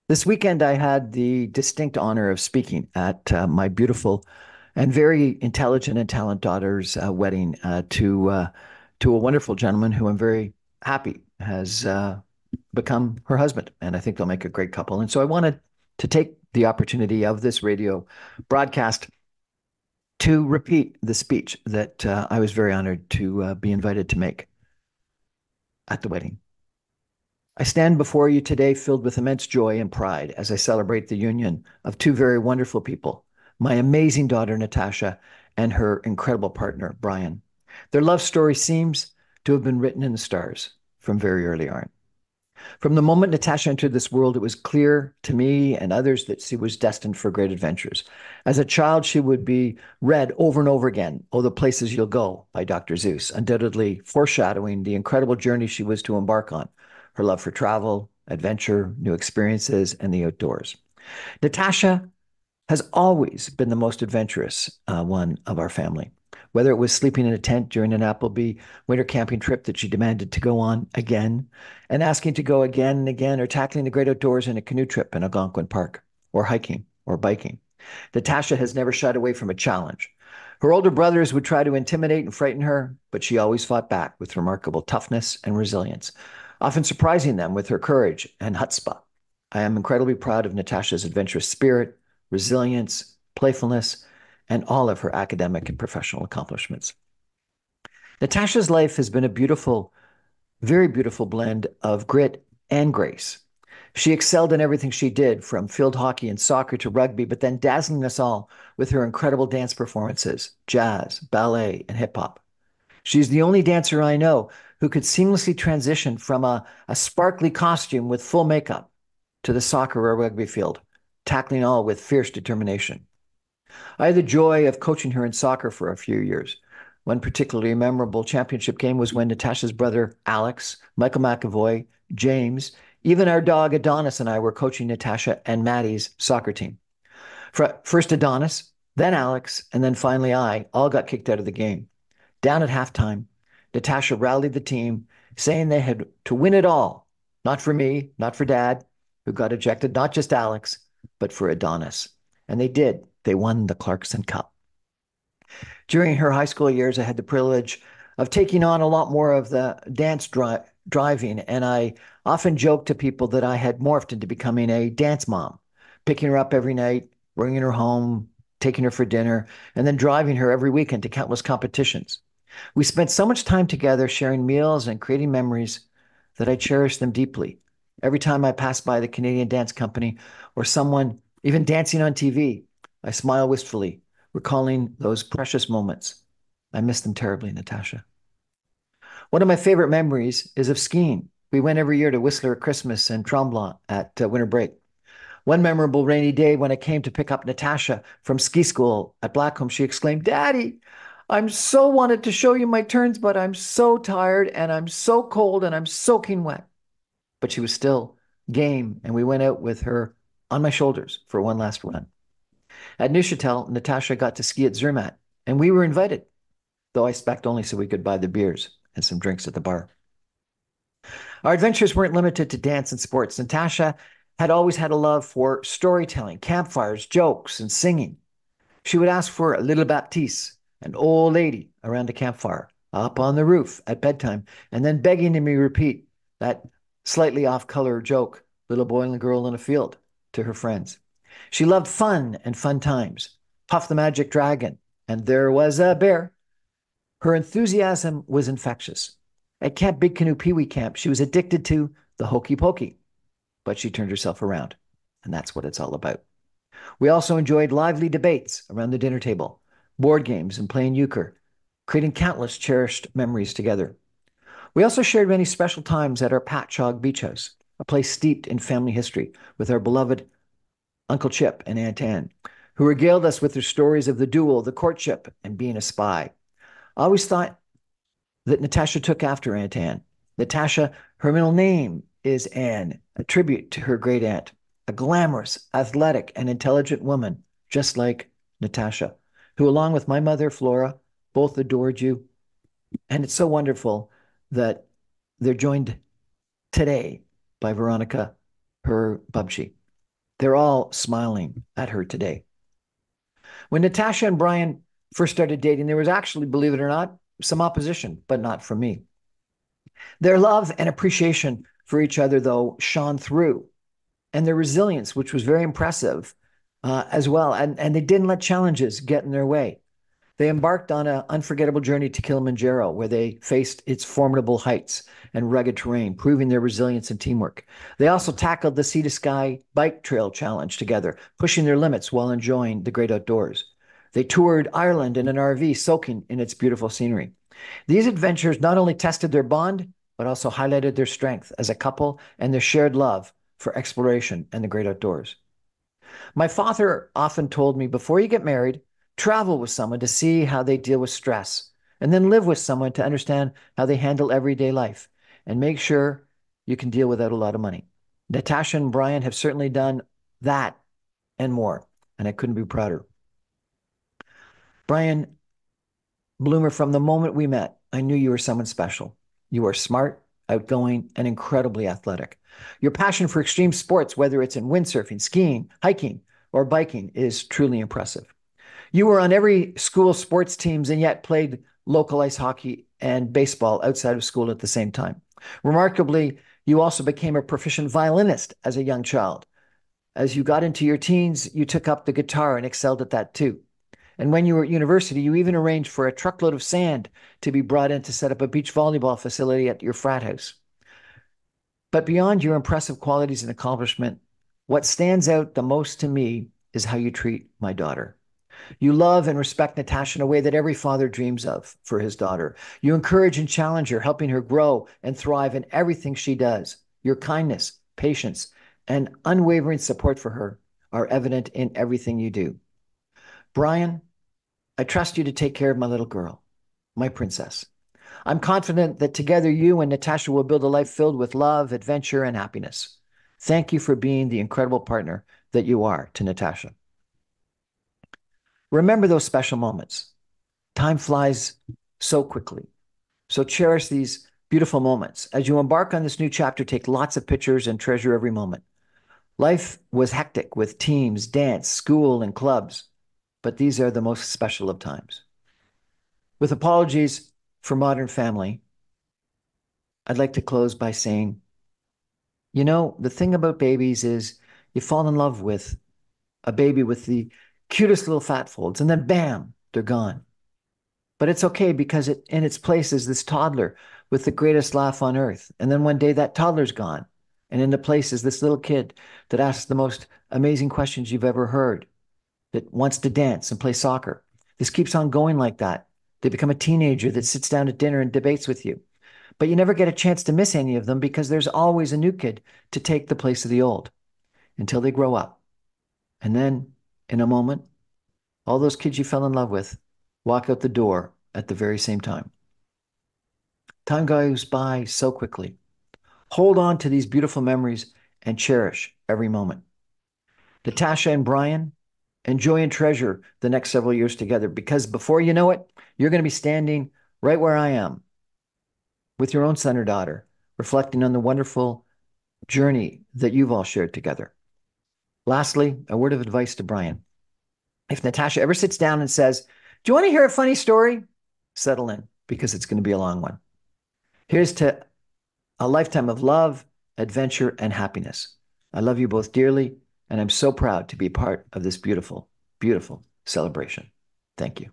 This weekend, I had the distinct honor of speaking at my beautiful and very intelligent and talented daughter's wedding to a wonderful gentleman who I'm very happy has become her husband, and I think they'll make a great couple. And so I wanted to take the opportunity of this radio broadcast to repeat the speech that I was very honored to be invited to make at the wedding. I stand before you today filled with immense joy and pride as I celebrate the union of two very wonderful people, my amazing daughter, Natasha, and her incredible partner, Brian. Their love story seems to have been written in the stars from very early on. From the moment Natasha entered this world, it was clear to me and others that she was destined for great adventures. As a child, she would be read over and over again, Oh, the Places You'll Go by Dr. Seuss, undoubtedly foreshadowing the incredible journey she was to embark on, her love for travel, adventure, new experiences, and the outdoors. Natasha has always been the most adventurous one of our family. Whether it was sleeping in a tent during an Applebee winter camping trip that she demanded to go on again, and asking to go again and again, or tackling the great outdoors in a canoe trip in Algonquin Park, or hiking, or biking. Natasha has never shied away from a challenge. Her older brothers would try to intimidate and frighten her, but she always fought back with remarkable toughness and resilience, often surprising them with her courage and chutzpah. I am incredibly proud of Natasha's adventurous spirit, resilience, playfulness, and all of her academic and professional accomplishments. Natasha's life has been a beautiful, very beautiful blend of grit and grace. She excelled in everything she did, from field hockey and soccer to rugby, but then dazzling us all with her incredible dance performances, jazz, ballet, and hip hop. She's the only dancer I know who could seamlessly transition from a sparkly costume with full makeup to the soccer or rugby field, tackling all with fierce determination. I had the joy of coaching her in soccer for a few years. One particularly memorable championship game was when Natasha's brother Alex, Michael McAvoy, James, even our dog Adonis and I were coaching Natasha and Maddie's soccer team. First Adonis, then Alex, and then finally I all got kicked out of the game. Down at halftime, Natasha rallied the team, saying they had to win it all. Not for me, not for Dad, who got ejected, not just Alex, but for Adonis. And they did. They won the Clarkson Cup. During her high school years, I had the privilege of taking on a lot more of the driving, and I often joked to people that I had morphed into becoming a dance mom, picking her up every night, bringing her home, taking her for dinner, and then driving her every weekend to countless competitions. We spent so much time together sharing meals and creating memories that I cherish them deeply. Every time I pass by the Canadian Dance Company or someone even dancing on TV, I smile wistfully, recalling those precious moments. I miss them terribly, Natasha. One of my favorite memories is of skiing. We went every year to Whistler at Christmas and Tremblant at winter break. One memorable rainy day when I came to pick up Natasha from ski school at Blackcomb, she exclaimed, Daddy, I'm so wanted to show you my turns, but I'm so tired and I'm so cold and I'm soaking wet. But she was still game, and we went out with her on my shoulders for one last run. At Neuchâtel, Natasha got to ski at Zermatt, and we were invited, though I expect only so we could buy the beers and some drinks at the bar. Our adventures weren't limited to dance and sports. Natasha had always had a love for storytelling, campfires, jokes, and singing. She would ask for a little Baptiste, an old lady, around the campfire, up on the roof at bedtime, and then begging me to repeat that slightly off-color joke, little boy and girl in a field, to her friends. She loved fun and fun times, Puff the Magic Dragon, and There Was a Bear. Her enthusiasm was infectious. At Camp Big Canoe Pee Wee Camp, she was addicted to the hokey pokey, but she turned herself around, and that's what it's all about. We also enjoyed lively debates around the dinner table, board games, and playing euchre, creating countless cherished memories together. We also shared many special times at our Patchogue Beach House, a place steeped in family history, with our beloved Uncle Chip and Aunt Anne, who regaled us with their stories of the duel, the courtship, and being a spy. I always thought that Natasha took after Aunt Anne. Natasha, her middle name is Anne, a tribute to her great aunt, a glamorous, athletic, and intelligent woman, just like Natasha, who, along with my mother, Flora, both adored you. And it's so wonderful that they're joined today by Veronica, her bubsy. They're all smiling at her today. When Natasha and Brian first started dating, there was actually, believe it or not, some opposition, but not from me. Their love and appreciation for each other, though, shone through, and their resilience, which was very impressive as well. And they didn't let challenges get in their way. They embarked on an unforgettable journey to Kilimanjaro, where they faced its formidable heights and rugged terrain, proving their resilience and teamwork. They also tackled the Sea to Sky Bike Trail Challenge together, pushing their limits while enjoying the great outdoors. They toured Ireland in an RV, soaking in its beautiful scenery. These adventures not only tested their bond, but also highlighted their strength as a couple and their shared love for exploration and the great outdoors. My father often told me, before you get married, travel with someone to see how they deal with stress, and then live with someone to understand how they handle everyday life, and make sure you can deal without a lot of money. Natasha and Brian have certainly done that and more, and I couldn't be prouder. Brian Bloomer, from the moment we met, I knew you were someone special. You are smart, outgoing, and incredibly athletic. Your passion for extreme sports, whether it's in windsurfing, skiing, hiking, or biking, is truly impressive. You were on every school sports teams and yet played local ice hockey and baseball outside of school at the same time. Remarkably, you also became a proficient violinist as a young child. As you got into your teens, you took up the guitar and excelled at that too. And when you were at university, you even arranged for a truckload of sand to be brought in to set up a beach volleyball facility at your frat house. But beyond your impressive qualities and accomplishment, what stands out the most to me is how you treat my daughter. You love and respect Natasha in a way that every father dreams of for his daughter. You encourage and challenge her, helping her grow and thrive in everything she does. Your kindness, patience, and unwavering support for her are evident in everything you do. Brian, I trust you to take care of my little girl, my princess. I'm confident that together you and Natasha will build a life filled with love, adventure, and happiness. Thank you for being the incredible partner that you are to Natasha. Remember those special moments. Time flies so quickly. So cherish these beautiful moments. As you embark on this new chapter, take lots of pictures and treasure every moment. Life was hectic with teams, dance, school, and clubs, but these are the most special of times. With apologies for Modern Family, I'd like to close by saying, the thing about babies is you fall in love with a baby with the cutest little fat folds, and then bam, they're gone. But it's okay because in its place is this toddler with the greatest laugh on earth. And then one day that toddler's gone. And in the place is this little kid that asks the most amazing questions you've ever heard, that wants to dance and play soccer. This keeps on going like that. They become a teenager that sits down at dinner and debates with you. But you never get a chance to miss any of them because there's always a new kid to take the place of the old until they grow up. And then, in a moment, all those kids you fell in love with walk out the door at the very same time. Time goes by so quickly. Hold on to these beautiful memories and cherish every moment. Natasha and Brian, enjoy and treasure the next several years together because before you know it, you're going to be standing right where I am with your own son or daughter, reflecting on the wonderful journey that you've all shared together. Lastly, a word of advice to Brian. If Natasha ever sits down and says, "Do you want to hear a funny story?" Settle in because it's going to be a long one. Here's to a lifetime of love, adventure, and happiness. I love you both dearly, and I'm so proud to be part of this beautiful, beautiful celebration. Thank you.